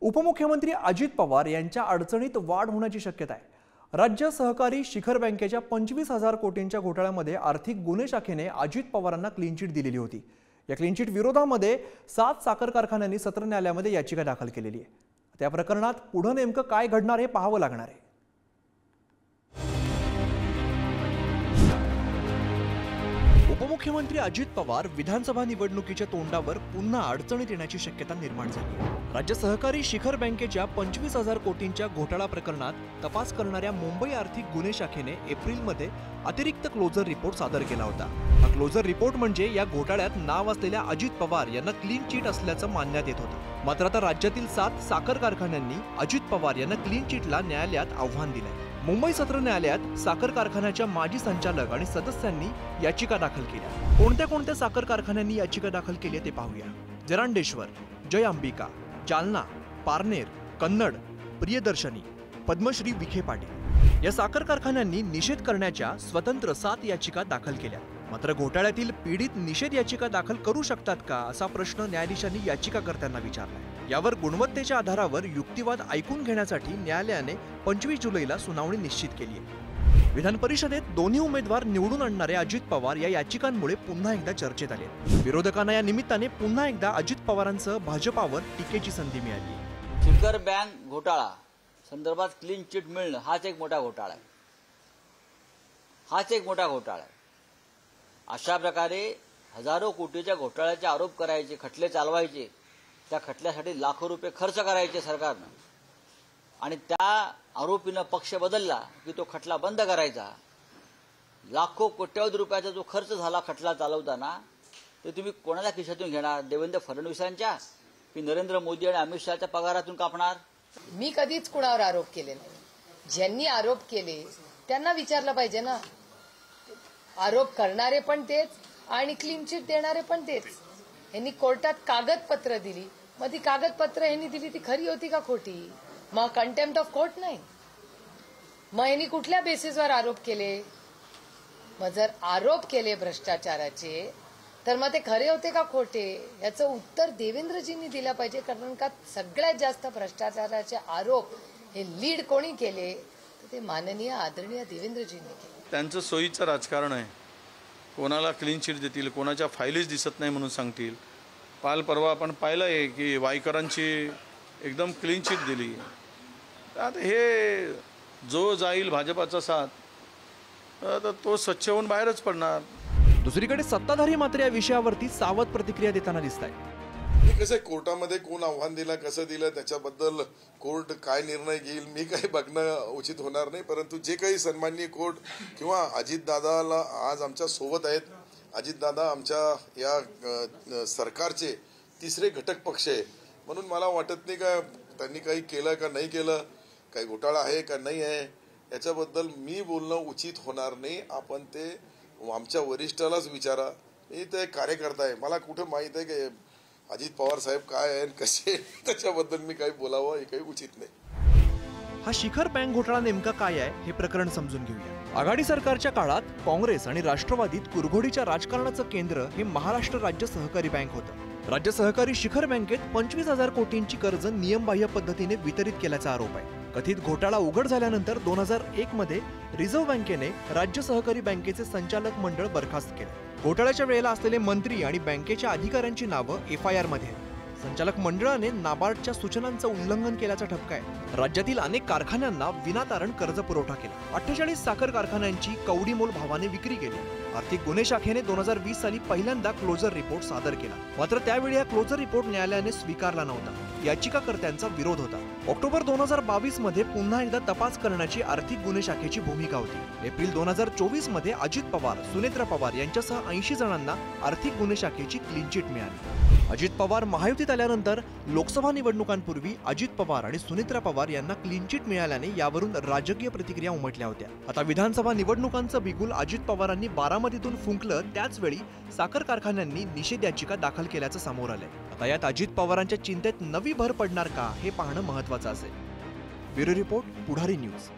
उपमुख्यमंत्री अजित पवार यांच्या अडचणीत वाढ होण्याची शक्यता आहे। राज्य सहकारी शिखर बँकेच्या 25,000 कोटींच्या घोटाळ्यामध्ये आर्थिक गुन्हे शाखेने अजित पवारांना क्लीन चिट दिलेली होती। या क्लीन चिट विरोधामध्ये 7 साखर कारखान्यांनी सत्र न्यायालयामध्ये याचिका दाखल केलेली आहे। त्या प्रकरणात पुढे नेमकं काय घडणार हे पाहावं लागणार आहे। उपमुख्यमंत्री अजित पवार विधानसभा निवडणुकीच्या तोंडावर पुन्हा अडचणीत येण्याची शक्यता निर्माण झाली। राज्य सहकारी शिखर बँकेच्या 25,000 कोटींच्या घोटाळा प्रकरणात तपास करणाऱ्या मुंबई आर्थिक गुन्हे शाखेने एप्रिलमध्ये अतिरिक्त क्लोजर रिपोर्ट सादर केला होता। हा क्लोजर रिपोर्ट म्हणजे या घोटाळ्यात नाव असलेल्या अजित पवार यांना क्लीन चिट असल्याचं मानण्यात येत होतं। मात्र आता राज्यातील 7 साखर कारखान्यांनी अजित पवार यांना क्लीन चिटला न्यायालयात आव्हान दिलंय। मुंबई सत्र न्यायालयात साखर कारखान्याच्या माजी संचालक आणि सदस्यांनी याचिका दाखल केल्या। कोणत्या साखर कारखान्यांनी याचिका दाखल केली ते पाहूया। जरांडेश्वर, जय अंबिका, जालना, पारनेर, कन्नड, प्रियदर्शनी, पद्मश्री विखे पाटील या साखर कारखान्यांनी निषेध करण्याच्या स्वतंत्र 7 याचिका दाखल केल्या। मात्र घोटाळ्यातील पीडित निषेध याचिका दाखल करू शकतात का असा प्रश्न न्यायाधीशांनी याचिकाकर्त्यांना विचारला। यावर गुणवत्तेच्या आधारावर युक्तिवाद ऐकून घेण्यासाठी न्यायालयाने 25 जुलैला सुनावणी निश्चित केली आहे। विधान परिषदेत दोन्ही उमेदवार निवडून आणणारे अजित पवार या याचिकांमुळे पुन्हा एकदा चर्चेत आले। विरोधकांना या निमित्ताने पुन्हा एकदा अजित पवारांसह भाजपावर टीकेची संधी मिळाली। शिखर बँक घोटाळा संदर्भात क्लीन चिट मिळणं हाच एक मोठा घोटाळा आहे। अशा प्रकारे हजारो कोटीच्या घोटाळ्याचे आरोप करायचे, खटले चालवायचे, त्या खटल्यासाठी लाखो रुपये खर्च करायचे सरकारनं, आणि त्या आरोपीनं पक्ष बदलला की तो खटला बंद करायचा। लाखो कोट्यवधी रुपयाचा जो खर्च झाला खटला चालवताना, ते तुम्ही कोणाच्या खिशातून घेणार? देवेंद्र फडणवीसांच्या की नरेंद्र मोदी आणि अमित शहाच्या पगारातून कापणार? मी कधीच कुणावर आरोप केले नाही। ज्यांनी आरोप केले त्यांना विचारलं पाहिजे ना। आरोप करणारे पण तेच आणि क्लीन चिट देणारे पण तेच। यांनी कोर्टात कागदपत्र दिली, मग ती कागदपत्र यांनी दिली ती खरी होती का खोटी? मग कंटेम्प्ट ऑफ कोर्ट नाही। मग यांनी कुठल्या बेसिसवर आरोप केले? मग जर आरोप केले भ्रष्टाचाराचे तर मग ते खरे होते का खोटे? याचं उत्तर देवेंद्रजींनी दिलं पाहिजे। कारण का सगळ्यात जास्त भ्रष्टाचाराचे आरोप हे लीड कोणी केले तर ते माननीय आदरणीय देवेंद्रजींनी केले। त्यांचं सोयीचं राजकारण आहे। कोणाला क्लीन चिट देतील, कोणाच्या फाईलीच दिसत नाही म्हणून सांगतील। काल परवा आपण पाहिलं आहे की वाईकरांची एकदम क्लीन चिट दिली। आता हे जो जाईल भाजपाचा साथ तर तो स्वच्छ होऊन बाहेरच पडणार। दुसरीकडे सत्ताधारी मात्र या विषयावरती सावध प्रतिक्रिया देताना दिसत आहेत। कसं कोर्टामध्ये कोण आव्हान दिलं, कसं दिलं, त्याच्याबद्दल कोर्ट काय निर्णय घेईल मी काही बघणं उचित होणार नाही। परंतु जे काही सन्माननीय कोर्ट किंवा अजितदादाला आज आमच्या सोबत आहेत, अजितदादा आमच्या या सरकारचे तिसरे घटक पक्ष आहे, म्हणून मला वाटत नाही का त्यांनी काही केलं का नाही केलं, काही घोटाळा आहे का नाही आहे, याच्याबद्दल मी बोलणं उचित होणार नाही। आपण ते आमच्या वरिष्ठालाच विचारा। मी ते कार्यकर्ता आहे, मला कुठं माहीत आहे की अजित पवार साहेब काय आहे कसे, त्याच्याबद्दल मी काही बोलावं हे काही उचित नाही। हा शिखर बँक घोटाळा नेमका काय आहे हे प्रकरण समजून घेऊया। आघाडी सरकारच्या काळात काँग्रेस आणि राष्ट्रवादीत कुरघोडीच्या राजकारणाचं केंद्र हे महाराष्ट्र राज्य सहकारी बँक होतं। राज्य सहकारी शिखर बँकेत 25,000 कोटींची कर्ज नियमबाह्य पद्धतीने वितरित केल्याचा आरोप आहे। कथित घोटाळा उघड झाल्यानंतर 2001 मध्ये रिझर्व्ह बँकेने राज्य सहकारी बँकेचे संचालक मंडळ बरखास्त केले। घोटाळ्याच्या वेळेला असलेले मंत्री आणि बँकेच्या अधिकाऱ्यांची नावं FIR मध्ये आहेत। संचालक मंडळाने नाबार्डच्या सूचनांचं उल्लंघन केल्याचा ठपका आहे। राज्यातील अनेक कारखान्यांना विनातारण कर्ज पुरवठा केला। 48 साखर कारखान्यांची कवडीमोल भावाने विक्री केली। आर्थिक गुन्हे शाखेने 2020 साली पहिल्यांदा क्लोजर रिपोर्ट सादर केला। मात्र त्यावेळी हा क्लोजर रिपोर्ट न्यायालयाने स्वीकारला नव्हता। याचिकाकर्त्यांचा विरोध होता। ऑक्टोबर 2022 मध्ये पुन्हा एकदा तपास करण्याची आर्थिक गुन्हे शाखेची भूमिका होती। एप्रिल 2024 मध्ये अजित पवार, सुनेत्रा पवार यांच्यासह 80 जणांना आर्थिक गुन्हे शाखेची क्लीन चिट मिळाली। अजित पवार महायुतीत आल्यानंतर लोकसभा निवडणुकांपूर्वी अजित पवार आणि सुनेत्रा पवार यांना क्लीन चिट मिळाल्याने यावरून राजकीय प्रतिक्रिया उमटल्या होत्या। आता विधानसभा निवडणुकांचं बिगुल अजित पवारांनी बारामतीतून फुंकलं, त्याच वेळी साखर कारखान्यांनी निषेध याचिका दाखल केल्याचं समोर आलंय। आता यात अजित पवारांच्या चिंतेत नवी भर पडणार का हे पाहणं महत्त्वाचं असेल। ब्युरो रिपोर्ट, पुढारी न्यूज।